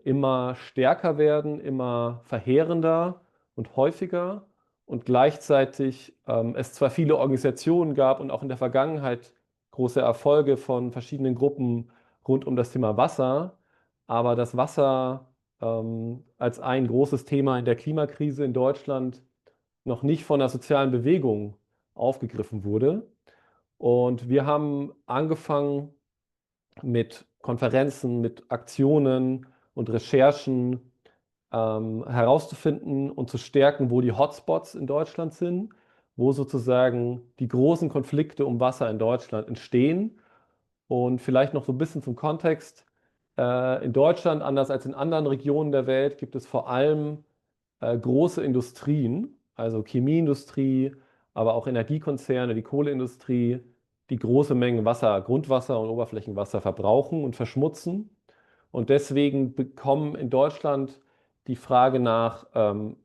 immer stärker werden, immer verheerender und häufiger und gleichzeitig es zwar viele Organisationen gab und auch in der Vergangenheit große Erfolge von verschiedenen Gruppen rund um das Thema Wasser, aber das Wasser als ein großes Thema in der Klimakrise in Deutschland noch nicht von der sozialen Bewegung aufgegriffen wurde. Und wir haben angefangen mit Konferenzen, mit Aktionen und Recherchen herauszufinden und zu stärken, wo die Hotspots in Deutschland sind, wo sozusagen die großen Konflikte um Wasser in Deutschland entstehen. Und vielleicht noch so ein bisschen zum Kontext. In Deutschland, anders als in anderen Regionen der Welt, gibt es vor allem große Industrien, also Chemieindustrie, aber auch Energiekonzerne, die Kohleindustrie, die große Mengen Wasser, Grundwasser und Oberflächenwasser verbrauchen und verschmutzen. Und deswegen bekommen in Deutschland die Frage nach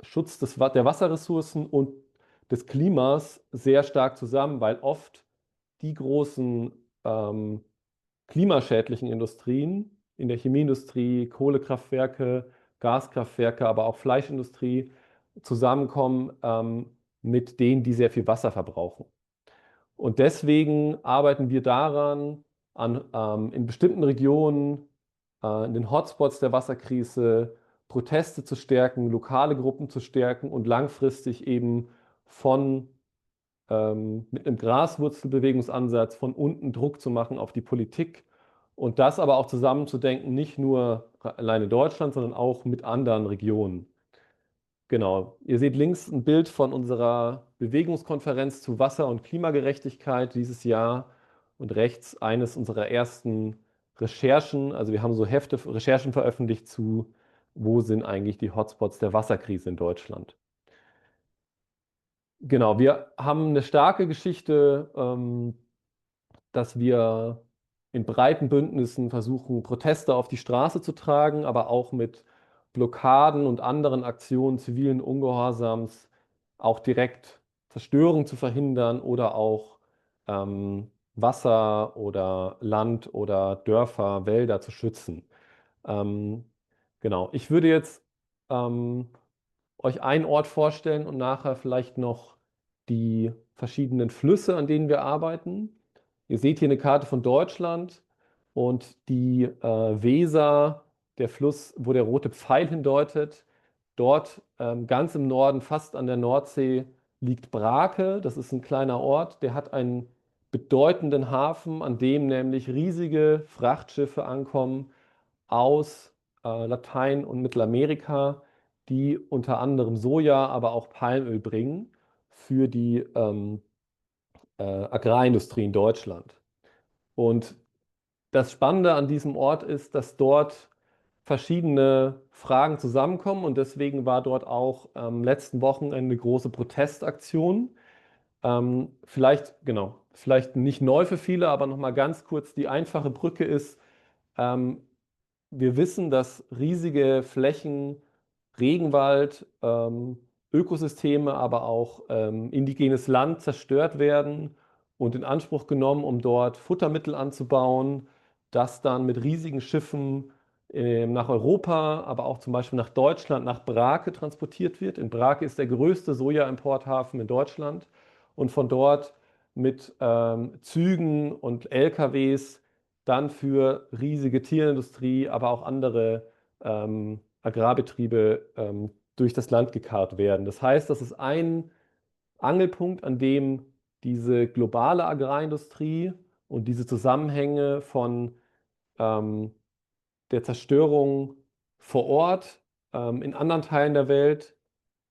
Schutz der Wasserressourcen und des Klimas sehr stark zusammen, weil oft die großen klimaschädlichen Industrien in der Chemieindustrie, Kohlekraftwerke, Gaskraftwerke, aber auch Fleischindustrie zusammenkommen mit denen, die sehr viel Wasser verbrauchen. Und deswegen arbeiten wir daran, in bestimmten Regionen, in den Hotspots der Wasserkrise, Proteste zu stärken, lokale Gruppen zu stärken und langfristig eben mit einem Graswurzelbewegungsansatz von unten Druck zu machen auf die Politik und das aber auch zusammenzudenken, nicht nur alleine Deutschland, sondern auch mit anderen Regionen. Genau, ihr seht links ein Bild von unserer Bewegungskonferenz zu Wasser- und Klimagerechtigkeit dieses Jahr und rechts eines unserer ersten Recherchen. Also wir haben so Hefte, Recherchen veröffentlicht zu, wo sind eigentlich die Hotspots der Wasserkrise in Deutschland. Genau, wir haben eine starke Geschichte, dass wir in breiten Bündnissen versuchen, Proteste auf die Straße zu tragen, aber auch mit Blockaden und anderen Aktionen zivilen Ungehorsams auch direkt Zerstörung zu verhindern oder auch Wasser oder Land oder Dörfer, Wälder zu schützen. Genau, ich würde jetzt euch einen Ort vorstellen und nachher vielleicht noch die verschiedenen Flüsse, an denen wir arbeiten. Ihr seht hier eine Karte von Deutschland und die Weser, der Fluss, wo der rote Pfeil hindeutet. Dort ganz im Norden, fast an der Nordsee, liegt Brake. Das ist ein kleiner Ort, der hat einen bedeutenden Hafen, an dem nämlich riesige Frachtschiffe ankommen aus Latein- und Mittelamerika, die unter anderem Soja, aber auch Palmöl bringen für die Agrarindustrie in Deutschland. Und das Spannende an diesem Ort ist, dass dort verschiedene Fragen zusammenkommen und deswegen war dort auch letzten Wochen eine große Protestaktion. Vielleicht nicht neu für viele, aber nochmal ganz kurz, die einfache Brücke ist, ähm, wir wissen, dass riesige Flächen, Regenwald, Ökosysteme, aber auch indigenes Land zerstört werden und in Anspruch genommen, um dort Futtermittel anzubauen, das dann mit riesigen Schiffen nach Europa, aber auch zum Beispiel nach Deutschland, nach Brake transportiert wird. In Brake ist der größte Sojaimporthafen in Deutschland und von dort mit Zügen und LKWs dann für riesige Tierindustrie, aber auch andere Agrarbetriebe durch das Land gekarrt werden. Das heißt, das ist ein Angelpunkt, an dem diese globale Agrarindustrie und diese Zusammenhänge von ähm, der Zerstörung vor Ort in anderen Teilen der Welt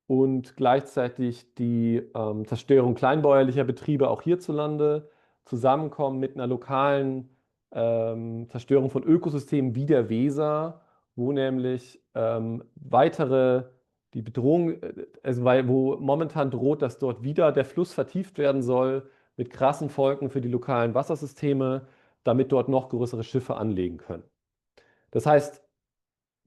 und gleichzeitig die Zerstörung kleinbäuerlicher Betriebe auch hierzulande zusammenkommen mit einer lokalen Zerstörung von Ökosystemen wie der Weser, wo nämlich die Bedrohung, wo momentan droht, dass dort wieder der Fluss vertieft werden soll mit krassen Folgen für die lokalen Wassersysteme, damit dort noch größere Schiffe anlegen können. Das heißt,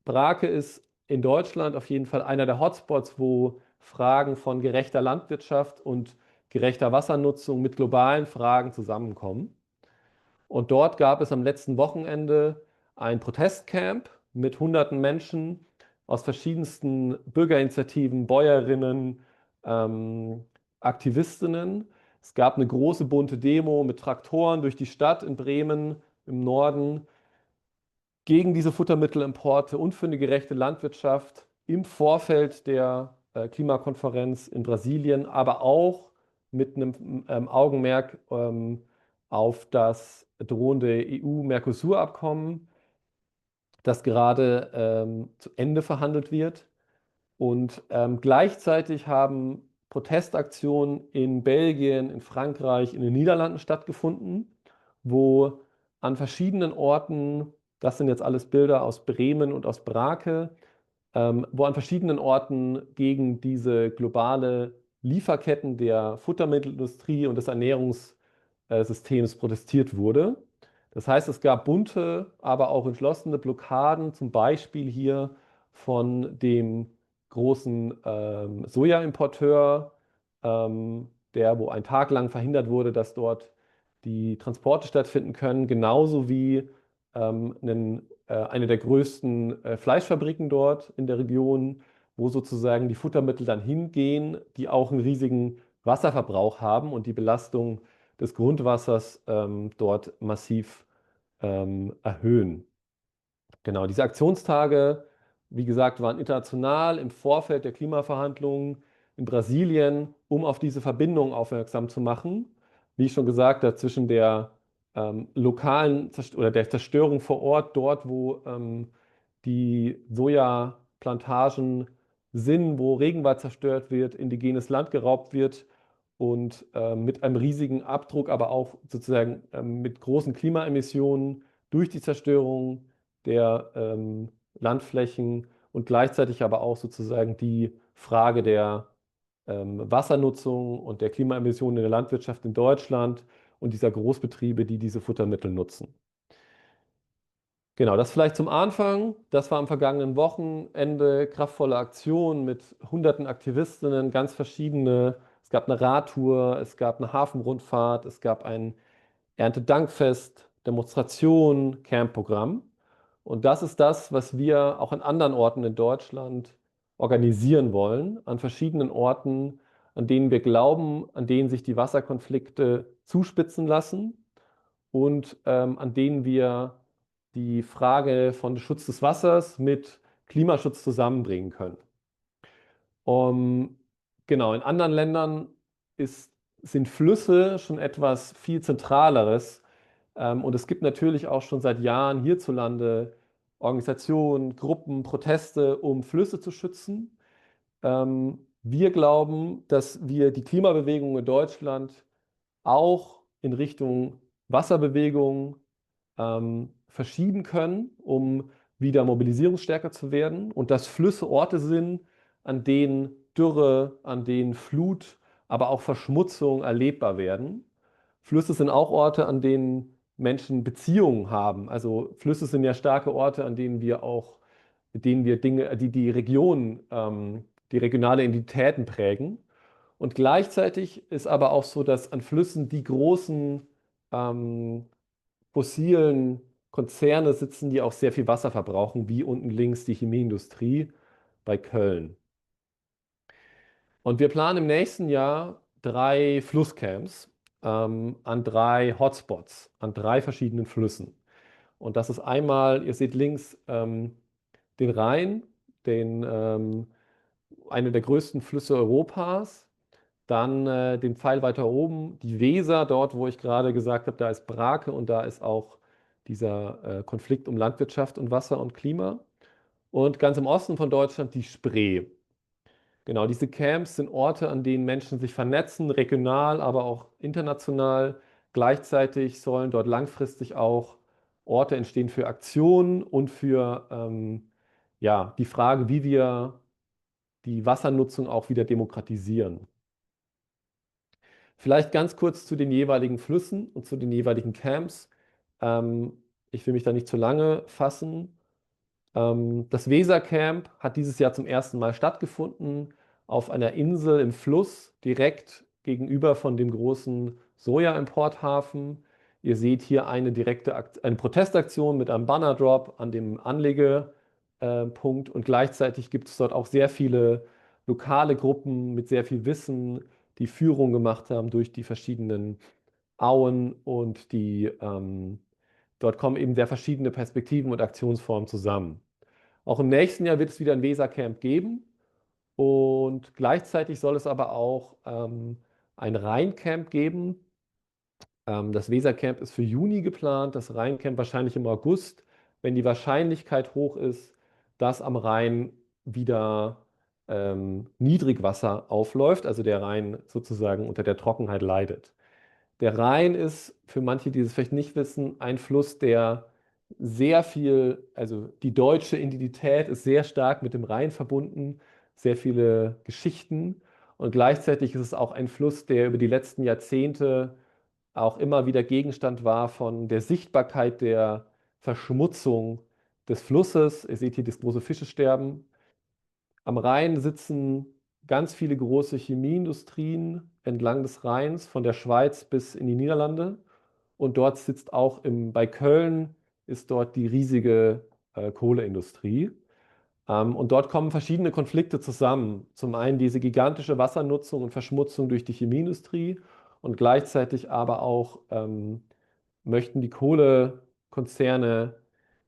Brake ist in Deutschland auf jeden Fall einer der Hotspots, wo Fragen von gerechter Landwirtschaft und gerechter Wassernutzung mit globalen Fragen zusammenkommen. Und dort gab es am letzten Wochenende ein Protestcamp mit hunderten Menschen aus verschiedensten Bürgerinitiativen, Bäuerinnen, Aktivistinnen. Es gab eine große bunte Demo mit Traktoren durch die Stadt in Bremen im Norden gegen diese Futtermittelimporte und für eine gerechte Landwirtschaft im Vorfeld der Klimakonferenz in Brasilien, aber auch mit einem Augenmerk auf das drohende EU-Mercosur-Abkommen, das gerade zu Ende verhandelt wird. Und gleichzeitig haben Protestaktionen in Belgien, in Frankreich, in den Niederlanden stattgefunden, wo an verschiedenen Orten, das sind jetzt alles Bilder aus Bremen und aus Brake, wo an verschiedenen Orten gegen diese globale Lieferketten der Futtermittelindustrie und des Ernährungssystems protestiert wurde. Das heißt, es gab bunte, aber auch entschlossene Blockaden, zum Beispiel hier von dem großen Sojaimporteur, wo ein Tag lang verhindert wurde, dass dort die Transporte stattfinden können, genauso wie eine der größten Fleischfabriken dort in der Region, wo sozusagen die Futtermittel dann hingehen, die auch einen riesigen Wasserverbrauch haben und die Belastung des Grundwassers dort massiv erhöhen. Genau, diese Aktionstage, wie gesagt, waren international im Vorfeld der Klimaverhandlungen in Brasilien, um auf diese Verbindung aufmerksam zu machen. Wie ich schon gesagt habe, zwischen der lokalen oder der Zerstörung vor Ort, dort, wo die Sojaplantagen sind, wo Regenwald zerstört wird, indigenes Land geraubt wird und mit einem riesigen Abdruck, aber auch sozusagen mit großen Klimaemissionen durch die Zerstörung der Landflächen und gleichzeitig aber auch sozusagen die Frage der Wassernutzung und der Klimaemissionen in der Landwirtschaft in Deutschland und dieser Großbetriebe, die diese Futtermittel nutzen. Genau, das vielleicht zum Anfang. Das war am vergangenen Wochenende kraftvolle Aktion mit hunderten Aktivistinnen, ganz verschiedene. Es gab eine Radtour, es gab eine Hafenrundfahrt, es gab ein Erntedankfest, Demonstration, Campprogramm. Und das ist das, was wir auch an anderen Orten in Deutschland organisieren wollen, an verschiedenen Orten, an denen wir glauben, an denen sich die Wasserkonflikte zuspitzen lassen und an denen wir die Frage von Schutz des Wassers mit Klimaschutz zusammenbringen können. Genau, in anderen Ländern sind Flüsse schon etwas viel Zentraleres. Und es gibt natürlich auch schon seit Jahren hierzulande Organisationen, Gruppen, Proteste, um Flüsse zu schützen. Wir glauben, dass wir die Klimabewegung in Deutschland auch in Richtung Wasserbewegung verschieben können, um wieder mobilisierungsstärker zu werden und dass Flüsse Orte sind, an denen Dürre, an denen Flut, aber auch Verschmutzung erlebbar werden. Flüsse sind auch Orte, an denen Menschen Beziehungen haben. Also Flüsse sind ja starke Orte, an denen wir auch, mit denen wir Dinge, die Region, die regionale Identitäten prägen. Und gleichzeitig ist aber auch so, dass an Flüssen die großen fossilen Konzerne sitzen, die auch sehr viel Wasser verbrauchen, wie unten links die Chemieindustrie bei Köln. Und wir planen im nächsten Jahr 3 Flusscamps an 3 Hotspots, an 3 verschiedenen Flüssen. Und das ist einmal, ihr seht links den Rhein, einer der größten Flüsse Europas. Dann den Pfeil weiter oben, die Weser, dort, wo ich gerade gesagt habe, da ist Brake und da ist auch dieser Konflikt um Landwirtschaft und Wasser und Klima. Und ganz im Osten von Deutschland die Spree. Genau, diese Camps sind Orte, an denen Menschen sich vernetzen, regional, aber auch international. Gleichzeitig sollen dort langfristig auch Orte entstehen für Aktionen und für ja, die Frage, wie wir die Wassernutzung auch wieder demokratisieren. Vielleicht ganz kurz zu den jeweiligen Flüssen und zu den jeweiligen Camps. Ich will mich da nicht zu lange fassen. Das Wesercamp hat dieses Jahr zum ersten Mal stattgefunden auf einer Insel im Fluss, direkt gegenüber von dem großen Sojaimporthafen. Ihr seht hier eine Protestaktion mit einem Bannerdrop an dem Anlegepunkt und gleichzeitig gibt es dort auch sehr viele lokale Gruppen mit sehr viel Wissen, die Führung gemacht haben durch die verschiedenen Auen und dort kommen eben sehr verschiedene Perspektiven und Aktionsformen zusammen. Auch im nächsten Jahr wird es wieder ein Wesercamp geben und gleichzeitig soll es aber auch ein Rheincamp geben. Das Wesercamp ist für Juni geplant, das Rheincamp wahrscheinlich im August, wenn die Wahrscheinlichkeit hoch ist, dass am Rhein wieder Niedrigwasser aufläuft, also der Rhein sozusagen unter der Trockenheit leidet. Der Rhein ist, für manche, die es vielleicht nicht wissen, ein Fluss, der sehr viel, also die deutsche Identität ist sehr stark mit dem Rhein verbunden, sehr viele Geschichten. Und gleichzeitig ist es auch ein Fluss, der über die letzten Jahrzehnte auch immer wieder Gegenstand war von der Sichtbarkeit der Verschmutzung des Flusses. Ihr seht hier das große Fischesterben. Am Rhein sitzen ganz viele große Chemieindustrien entlang des Rheins, von der Schweiz bis in die Niederlande. Und dort sitzt auch bei Köln ist dort die riesige Kohleindustrie. Und dort kommen verschiedene Konflikte zusammen. Zum einen diese gigantische Wassernutzung und Verschmutzung durch die Chemieindustrie und gleichzeitig aber auch möchten die Kohlekonzerne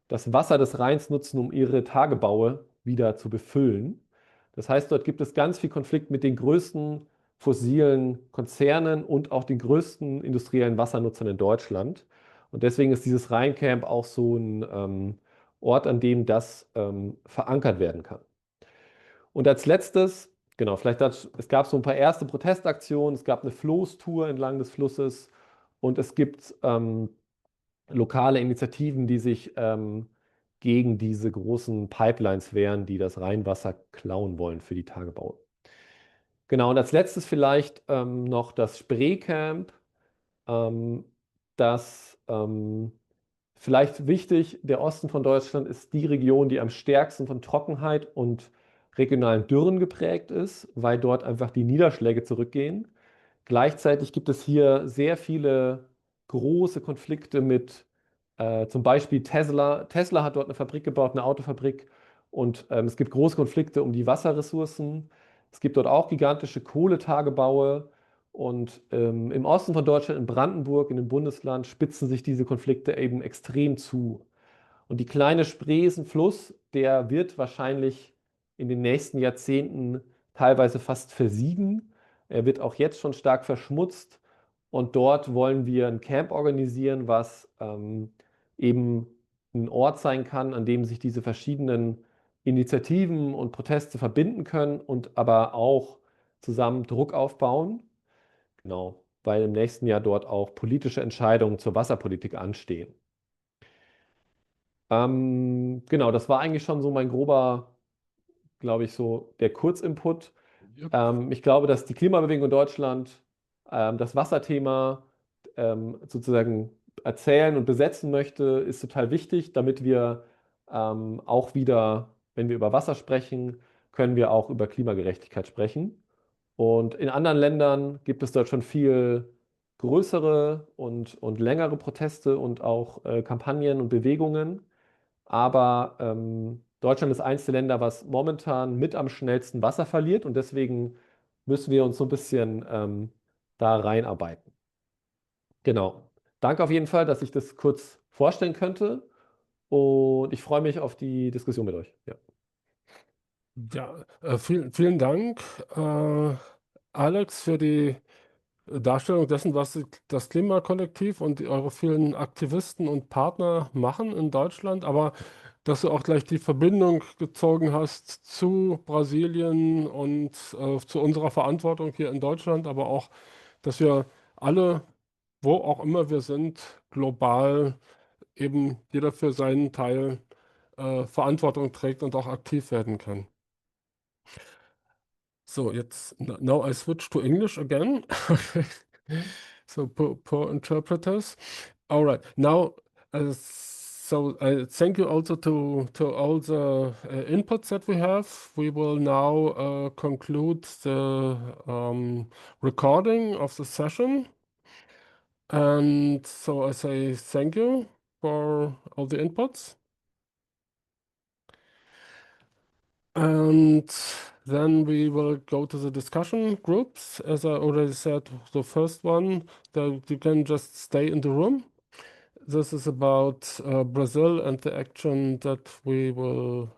das Wasser des Rheins nutzen, um ihre Tagebaue wieder zu befüllen. Das heißt, dort gibt es ganz viel Konflikt mit den größten fossilen Konzernen und auch den größten industriellen Wassernutzern in Deutschland. Und deswegen ist dieses Rheincamp auch so ein Ort, an dem das verankert werden kann. Und als letztes, genau, es gab so ein paar erste Protestaktionen, es gab eine Floßtour entlang des Flusses und es gibt lokale Initiativen, die sich gegen diese großen Pipelines wehren, die das Rheinwasser klauen wollen für die Tagebaue. Genau, und als letztes vielleicht noch das Spreecamp, das vielleicht wichtig, der Osten von Deutschland ist die Region, die am stärksten von Trockenheit und regionalen Dürren geprägt ist, weil dort einfach die Niederschläge zurückgehen. Gleichzeitig gibt es hier sehr viele große Konflikte mit zum Beispiel Tesla. Tesla hat dort eine Fabrik gebaut, eine Autofabrik, und es gibt große Konflikte um die Wasserressourcen. Es gibt dort auch gigantische Kohletagebaue. Und im Osten von Deutschland, in Brandenburg, in dem Bundesland, spitzen sich diese Konflikte eben extrem zu. Und die kleine Spree ist ein Fluss, der wird wahrscheinlich in den nächsten Jahrzehnten teilweise fast versiegen. Er wird auch jetzt schon stark verschmutzt. Und dort wollen wir ein Camp organisieren, was eben ein Ort sein kann, an dem sich diese verschiedenen Initiativen und Proteste verbinden können und aber auch zusammen Druck aufbauen. Genau, weil im nächsten Jahr dort auch politische Entscheidungen zur Wasserpolitik anstehen. Genau, das war eigentlich schon so mein grober, glaube ich, so der Kurzinput. Ich glaube, dass die Klimabewegung in Deutschland das Wasserthema sozusagen erzählen und besetzen möchte, ist total wichtig, damit wir auch wieder, wenn wir über Wasser sprechen, können wir auch über Klimagerechtigkeit sprechen. Und in anderen Ländern gibt es dort schon viel größere und längere Proteste und auch Kampagnen und Bewegungen. Aber Deutschland ist eines der Länder, was momentan mit am schnellsten Wasser verliert. Und deswegen müssen wir uns so ein bisschen da reinarbeiten. Genau. Danke auf jeden Fall, dass ich das kurz vorstellen könnte. Und ich freue mich auf die Diskussion mit euch. Ja. Ja, vielen Dank, Alex, für die Darstellung dessen, was das Klimakollektiv und eure vielen Aktivisten und Partner machen in Deutschland, aber dass du auch gleich die Verbindung gezogen hast zu Brasilien und zu unserer Verantwortung hier in Deutschland, aber auch, dass wir alle, wo auch immer wir sind, global eben jeder für seinen Teil Verantwortung trägt und auch aktiv werden kann. So, jetzt, now I switch to English again. Okay. So, poor interpreters. All right. Now, so thank you also to all the inputs that we have. We will now conclude the recording of the session. And so I say thank you for all the inputs. And then we will go to the discussion groups. As I already said, the first one, that you can just stay in the room. This is about Brazil and the action that we will